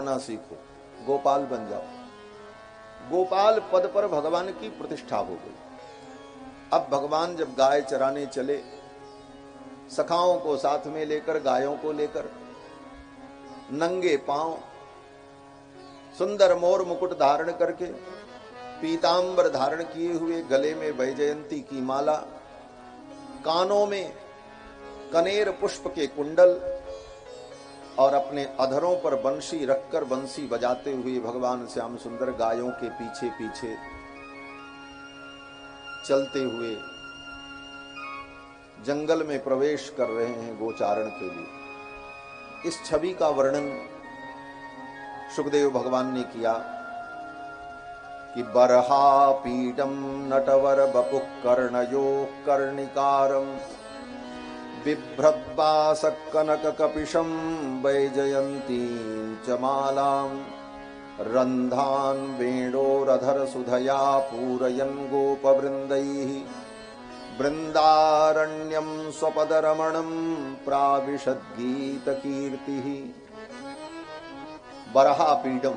ना सीखो, गोपाल बन जाओ। गोपाल पद पर भगवान की प्रतिष्ठा हो गई। अब भगवान जब गाय चराने चले, सखाओं को साथ में लेकर, गायों को लेकर, नंगे पांव, सुंदर मोर मुकुट धारण करके, पीतांबर धारण किए हुए, गले में वैजयंती की माला, कानों में कनेर पुष्प के कुंडल और अपने अधरों पर बंशी रखकर बंसी बजाते हुए भगवान श्याम सुंदर गायों के पीछे पीछे चलते हुए जंगल में प्रवेश कर रहे हैं गोचारण के लिए। इस छवि का वर्णन सुखदेव भगवान ने किया कि बरहा पीडम नटवर बपुः कर्णयोः कर्णिकारम बिभ्रद्वासः कनककपिशं वैजयन्तीं च मालां रन्ध्रान् वेणोरधरसुधया पूरयन् गोपवृन्दैः बृन्दारण्यं स्वपदरमणं प्राविशद्गीतकीर्तिः। बरहापीडम,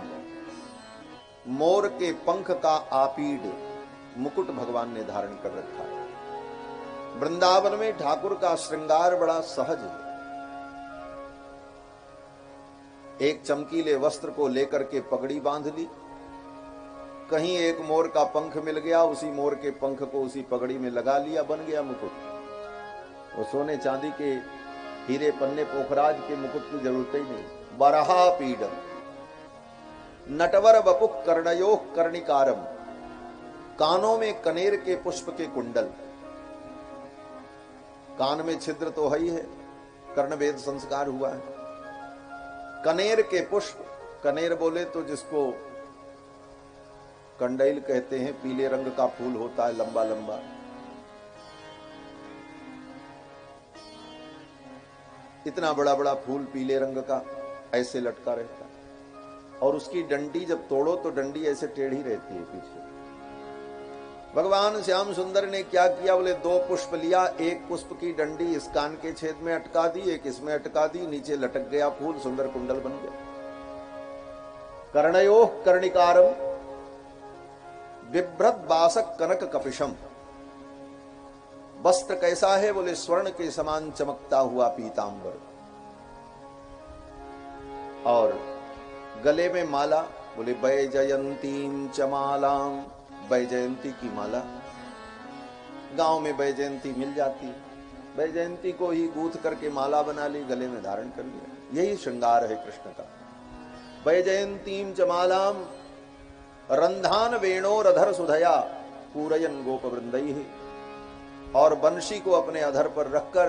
मोर के पंख का आपीड मुकुट भगवान ने धारण कर रखा है। वृंदावन में ठाकुर का श्रृंगार बड़ा सहज है। एक चमकीले वस्त्र को लेकर के पगड़ी बांध ली, कहीं एक मोर का पंख मिल गया, उसी मोर के पंख को उसी पगड़ी में लगा लिया, बन गया मुकुट। वो सोने चांदी के हीरे पन्ने पोखराज के मुकुट की जरूरत ही नहीं। बरहा पीडम नटवर बपुः कर्णयोः कर्णिकारम, कानों में कनेर के पुष्प के कुंडल। कान में छिद्र तो है ही है, कर्णवेद संस्कार हुआ है। कनेर के पुष्प, कनेर बोले तो जिसको कंडैल कहते हैं, पीले रंग का फूल होता है, लंबा लंबा। इतना बड़ा बड़ा फूल पीले रंग का ऐसे लटका रहता है, और उसकी डंडी जब तोड़ो तो डंडी ऐसे टेढ़ी रहती है पीछे। भगवान श्याम सुंदर ने क्या किया, बोले दो पुष्प लिया, एक पुष्प की डंडी इस कान के छेद में अटका दी, एक इसमें अटका दी, नीचे लटक गया फूल, सुंदर कुंडल बन गया। कर्णयोः कर्णिकारम बिभ्रद बासक कनक कपिशम, वस्त्र कैसा है, बोले स्वर्ण के समान चमकता हुआ पीतांबर, और गले में माला, बोले वैजयंतीं च मालां, वैजयंती की माला। गांव में वैजयंती मिल जाती, वैजयंती को ही गूंथ करके माला बना ली, गले में धारण कर लिया। यही श्रृंगार है कृष्ण का। वैजयंतीं च मालां रंधान वेणोरधर सुधया पूरयन गोपवृंदैः, और बंशी को अपने अधर पर रखकर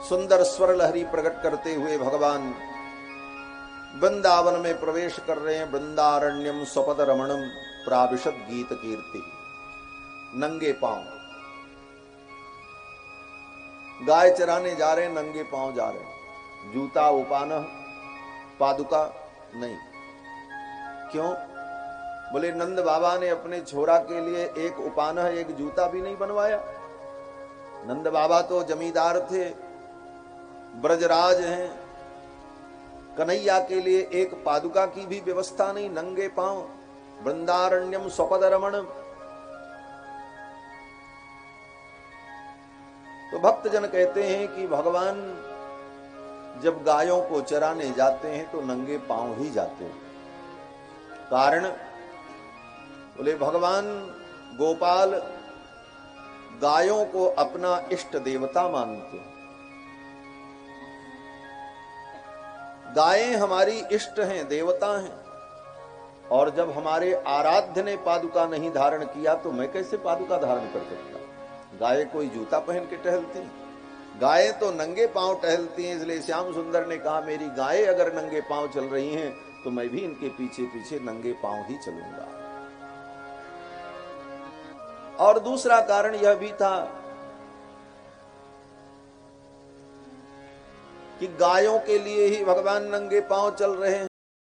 सुंदर स्वर लहरी प्रकट करते हुए भगवान वृंदावन में प्रवेश कर रहे हैं। वृंदारण्यम स्वपद रमणम प्राविशद गीत कीर्ति। नंगे पांव, गाय चराने जा रहे हैं, नंगे पांव जा रहे हैं, जूता उपानह पादुका नहीं। क्यों? बोले नंद बाबा ने अपने छोरा के लिए एक उपानह एक जूता भी नहीं बनवाया। नंद बाबा तो जमींदार थे, ब्रजराज हैं, कन्हैया के लिए एक पादुका की भी व्यवस्था नहीं, नंगे पांव। वृंदारण्यम स्वपद रमणम। तो भक्तजन कहते हैं कि भगवान जब गायों को चराने जाते हैं तो नंगे पांव ही जाते हैं। कारण, बोले भगवान गोपाल गायों को अपना इष्ट देवता मानते हैं। गायें हमारी इष्ट हैं, देवता हैं, और जब हमारे आराध्य ने पादुका नहीं धारण किया तो मैं कैसे पादुका धारण कर सकता? गायें कोई जूता पहन के टहलती हैं, गायें तो नंगे पांव टहलती हैं। इसलिए श्याम सुंदर ने कहा मेरी गायें अगर नंगे पांव चल रही हैं तो मैं भी इनके पीछे पीछे नंगे पांव ही चलूंगा। और दूसरा कारण यह भी था कि गायों के लिए ही भगवान नंगे पांव चल रहे हैं।